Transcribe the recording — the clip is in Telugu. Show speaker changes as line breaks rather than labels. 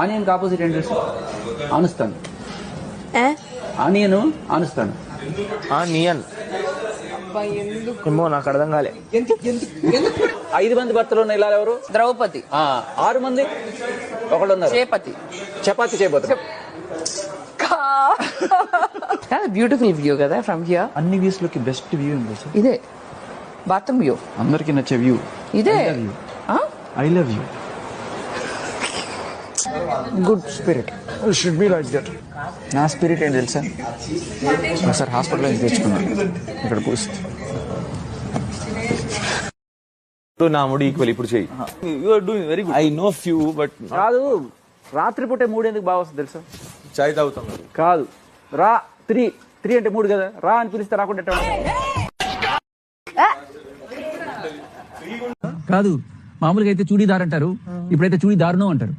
ఆనియన్ ఆపోజిట్ ఏంటి తెలుసా? ఆనుస్తాను. ఆనియన్ ఆనుస్తాను.
ఆనియన్ ఏమో నాకు అర్థం కాలే.
5 మంది భర్తలు ఉన్న ఇలా ఎవరు?
ద్రౌపది.
6 మంది ఒకళ్ళు ఉన్నారు. చపాతి చేయబోతున్నారు.
బ్యూటిఫుల్ వ్యూ కదా ఫ్రమ్ హియర్.
అన్ని వ్యూస్ లోకి బెస్ట్ వ్యూ ఉంది సార్.
ఇదే బాత్రూమ్ వ్యూ.
అందరికి నచ్చే వ్యూ
ఇదే.
I love you. Good spirit should be like that. నా స్పిరిట్ ఏంటి తెలుసా? సార్ హాస్పిటల్ నుంచి తెచ్చుకున్నాను ఇక్కడ కూర్చో.
నా ముడి ఈక్వల్ ఇప్పుడు చెయ్యి. You are doing very good. I know few but
కాదు, రాత్రిపూటే 3 ఎందుకు బాగా వస్తుంది తెలుసా?
చాయ్ తాగుతాం
కాదు, రా 3 అంటే 3 కదా. రా అని పిలిస్తే రాకుండా కాదు. మామూలుగా అయితే చూడీదార్ అంటారు, ఇప్పుడైతే చూడీదారును అంటారు.